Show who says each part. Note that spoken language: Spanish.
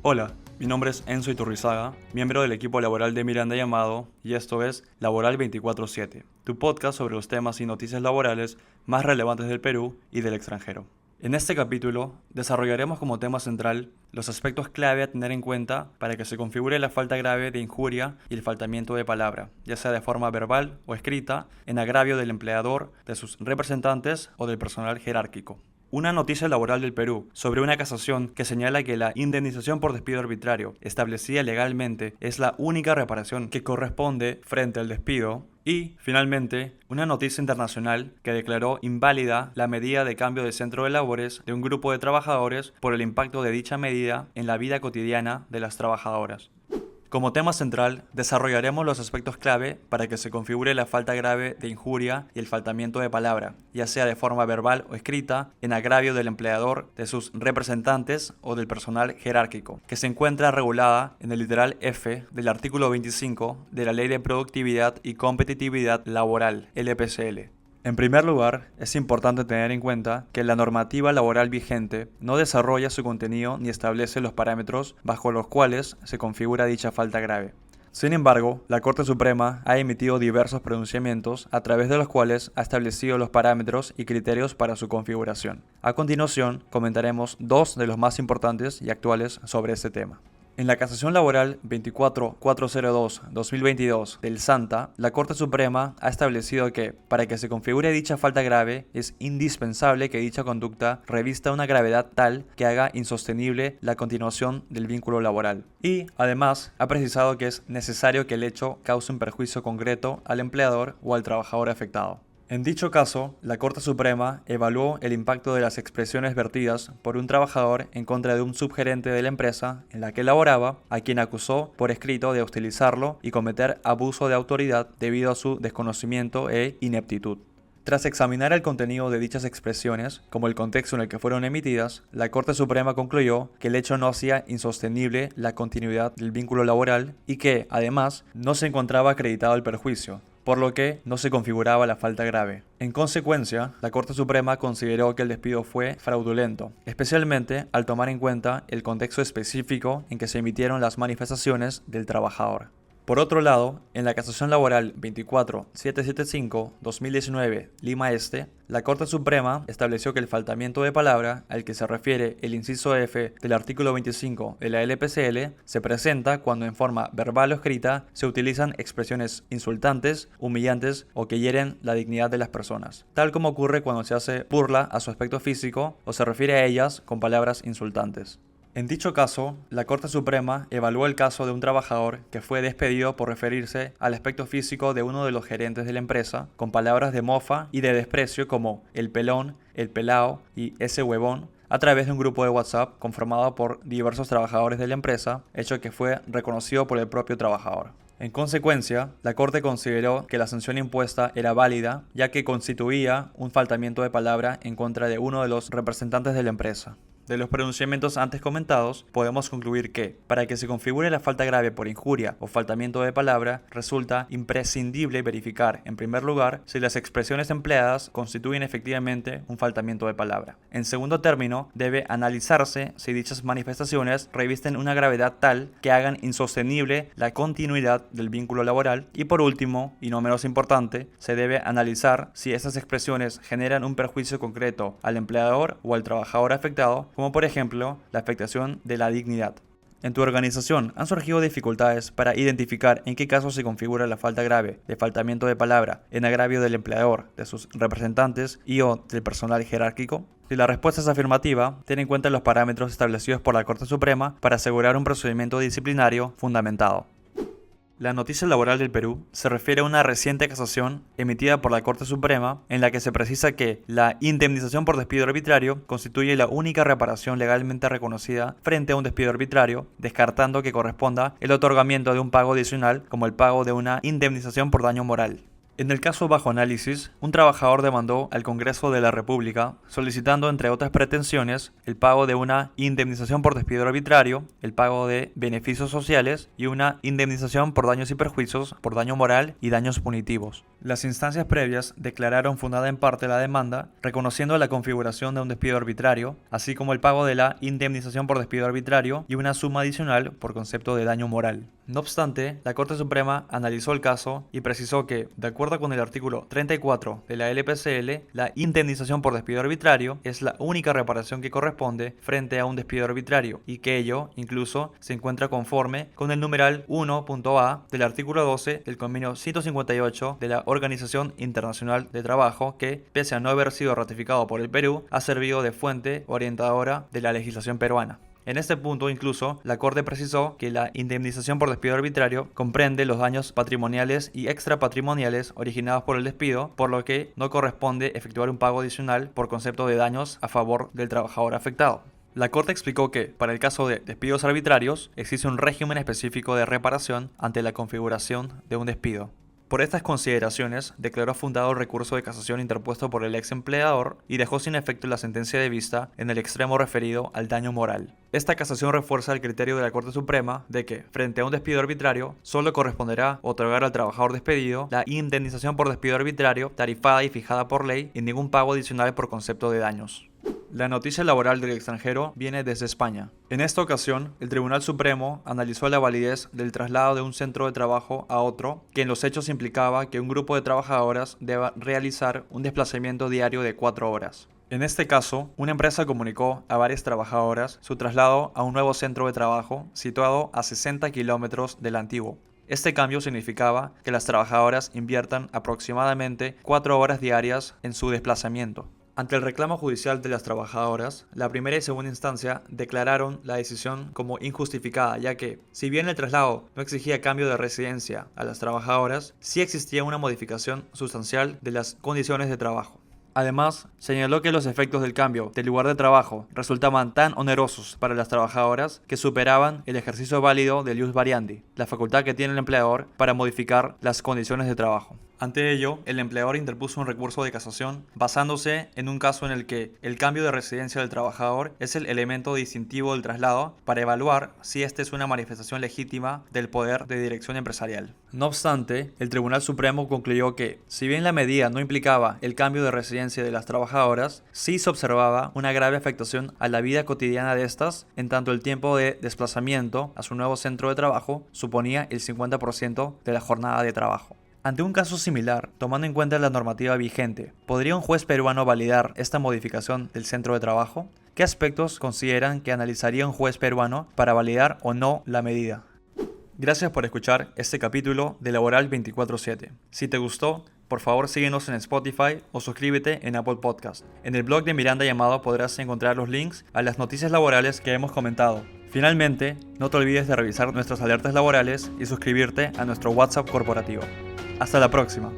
Speaker 1: Hola, mi nombre es Enzo Iturrizaga, miembro del equipo laboral de Miranda y Amado, y esto es Laboral 24/7, tu podcast sobre los temas y noticias laborales más relevantes del Perú y del extranjero. En este capítulo desarrollaremos como tema central los aspectos clave a tener en cuenta para que se configure la falta grave de injuria y el faltamiento de palabra, ya sea de forma verbal o escrita, en agravio del empleador, de sus representantes o del personal jerárquico. Una noticia laboral del Perú sobre una casación que señala que la indemnización por despido arbitrario establecida legalmente es la única reparación que corresponde frente al despido. Y, finalmente, una noticia internacional que declaró inválida la medida de cambio de centro de labores de un grupo de trabajadores por el impacto de dicha medida en la vida cotidiana de las trabajadoras. Como tema central, desarrollaremos los aspectos clave para que se configure la falta grave de injuria y el faltamiento de palabra, ya sea de forma verbal o escrita, en agravio del empleador, de sus representantes o del personal jerárquico, que se encuentra regulada en el literal F del artículo 25 de la Ley de Productividad y Competitividad Laboral, LPCL. En primer lugar, es importante tener en cuenta que la normativa laboral vigente no desarrolla su contenido ni establece los parámetros bajo los cuales se configura dicha falta grave. Sin embargo, la Corte Suprema ha emitido diversos pronunciamientos a través de los cuales ha establecido los parámetros y criterios para su configuración. A continuación, comentaremos dos de los más importantes y actuales sobre este tema. En la Casación Laboral 24402-2022 del SANTA, la Corte Suprema ha establecido que, para que se configure dicha falta grave, es indispensable que dicha conducta revista una gravedad tal que haga insostenible la continuación del vínculo laboral. Y, además, ha precisado que es necesario que el hecho cause un perjuicio concreto al empleador o al trabajador afectado. En dicho caso, la Corte Suprema evaluó el impacto de las expresiones vertidas por un trabajador en contra de un subgerente de la empresa en la que laboraba, a quien acusó por escrito de hostilizarlo y cometer abuso de autoridad debido a su desconocimiento e ineptitud. Tras examinar el contenido de dichas expresiones, como el contexto en el que fueron emitidas, la Corte Suprema concluyó que el hecho no hacía insostenible la continuidad del vínculo laboral y que, además, no se encontraba acreditado el perjuicio, por lo que no se configuraba la falta grave. En consecuencia, la Corte Suprema consideró que el despido fue fraudulento, especialmente al tomar en cuenta el contexto específico en que se emitieron las manifestaciones del trabajador. Por otro lado, en la Casación Laboral 24775-2019 Lima Este, la Corte Suprema estableció que el faltamiento de palabra al que se refiere el inciso F del artículo 25 de la LPCL se presenta cuando en forma verbal o escrita se utilizan expresiones insultantes, humillantes o que hieren la dignidad de las personas, tal como ocurre cuando se hace burla a su aspecto físico o se refiere a ellas con palabras insultantes. En dicho caso, la Corte Suprema evaluó el caso de un trabajador que fue despedido por referirse al aspecto físico de uno de los gerentes de la empresa, con palabras de mofa y de desprecio como el pelón, el pelao y ese huevón, a través de un grupo de WhatsApp conformado por diversos trabajadores de la empresa, hecho que fue reconocido por el propio trabajador. En consecuencia, la Corte consideró que la sanción impuesta era válida, ya que constituía un faltamiento de palabra en contra de uno de los representantes de la empresa. De los pronunciamientos antes comentados, podemos concluir que, para que se configure la falta grave por injuria o faltamiento de palabra, resulta imprescindible verificar, en primer lugar, si las expresiones empleadas constituyen efectivamente un faltamiento de palabra. En segundo término, debe analizarse si dichas manifestaciones revisten una gravedad tal que hagan insostenible la continuidad del vínculo laboral. Y por último, y no menos importante, se debe analizar si esas expresiones generan un perjuicio concreto al empleador o al trabajador afectado, como por ejemplo la afectación de la dignidad. En tu organización, ¿han surgido dificultades para identificar en qué casos se configura la falta grave de faltamiento de palabra en agravio del empleador, de sus representantes y o del personal jerárquico? Si la respuesta es afirmativa, ten en cuenta los parámetros establecidos por la Corte Suprema para asegurar un procedimiento disciplinario fundamentado. La noticia laboral del Perú se refiere a una reciente casación emitida por la Corte Suprema en la que se precisa que la indemnización por despido arbitrario constituye la única reparación legalmente reconocida frente a un despido arbitrario, descartando que corresponda el otorgamiento de un pago adicional como el pago de una indemnización por daño moral. En el caso bajo análisis, un trabajador demandó al Congreso de la República solicitando, entre otras pretensiones, el pago de una indemnización por despido arbitrario, el pago de beneficios sociales y una indemnización por daños y perjuicios, por daño moral y daños punitivos. Las instancias previas declararon fundada en parte la demanda, reconociendo la configuración de un despido arbitrario, así como el pago de la indemnización por despido arbitrario y una suma adicional por concepto de daño moral. No obstante, la Corte Suprema analizó el caso y precisó que, de acuerdo con el artículo 34 de la LPCL, la indemnización por despido arbitrario es la única reparación que corresponde frente a un despido arbitrario y que ello, incluso, se encuentra conforme con el numeral 1.a del artículo 12 del convenio 158 de la Organización Internacional de Trabajo que, pese a no haber sido ratificado por el Perú, ha servido de fuente orientadora de la legislación peruana. En este punto, incluso, la Corte precisó que la indemnización por despido arbitrario comprende los daños patrimoniales y extrapatrimoniales originados por el despido, por lo que no corresponde efectuar un pago adicional por concepto de daños a favor del trabajador afectado. La Corte explicó que, para el caso de despidos arbitrarios, existe un régimen específico de reparación ante la configuración de un despido. Por estas consideraciones, declaró fundado el recurso de casación interpuesto por el ex empleador y dejó sin efecto la sentencia de vista en el extremo referido al daño moral. Esta casación refuerza el criterio de la Corte Suprema de que, frente a un despido arbitrario, solo corresponderá otorgar al trabajador despedido la indemnización por despido arbitrario tarifada y fijada por ley y ningún pago adicional por concepto de daños. La noticia laboral del extranjero viene desde España. En esta ocasión, el Tribunal Supremo analizó la validez del traslado de un centro de trabajo a otro, que en los hechos implicaba que un grupo de trabajadoras deba realizar un desplazamiento diario de 4 horas. En este caso, una empresa comunicó a varias trabajadoras su traslado a un nuevo centro de trabajo situado a 60 kilómetros del antiguo. Este cambio significaba que las trabajadoras inviertan aproximadamente 4 horas diarias en su desplazamiento. Ante el reclamo judicial de las trabajadoras, la primera y segunda instancia declararon la decisión como injustificada, ya que, si bien el traslado no exigía cambio de residencia a las trabajadoras, sí existía una modificación sustancial de las condiciones de trabajo. Además, señaló que los efectos del cambio del lugar de trabajo resultaban tan onerosos para las trabajadoras que superaban el ejercicio válido del ius variandi, la facultad que tiene el empleador para modificar las condiciones de trabajo. Ante ello, el empleador interpuso un recurso de casación basándose en un caso en el que el cambio de residencia del trabajador es el elemento distintivo del traslado para evaluar si este es una manifestación legítima del poder de dirección empresarial. No obstante, el Tribunal Supremo concluyó que, si bien la medida no implicaba el cambio de residencia de las trabajadoras, sí se observaba una grave afectación a la vida cotidiana de estas, en tanto el tiempo de desplazamiento a su nuevo centro de trabajo suponía el 50% de la jornada de trabajo. Ante un caso similar, tomando en cuenta la normativa vigente, ¿podría un juez peruano validar esta modificación del centro de trabajo? ¿Qué aspectos consideran que analizaría un juez peruano para validar o no la medida? Gracias por escuchar este capítulo de Laboral 24/7. Si te gustó, por favor síguenos en Spotify o suscríbete en Apple Podcast. En el blog de Miranda Llamado podrás encontrar los links a las noticias laborales que hemos comentado. Finalmente, no te olvides de revisar nuestras alertas laborales y suscribirte a nuestro WhatsApp corporativo. Hasta la próxima.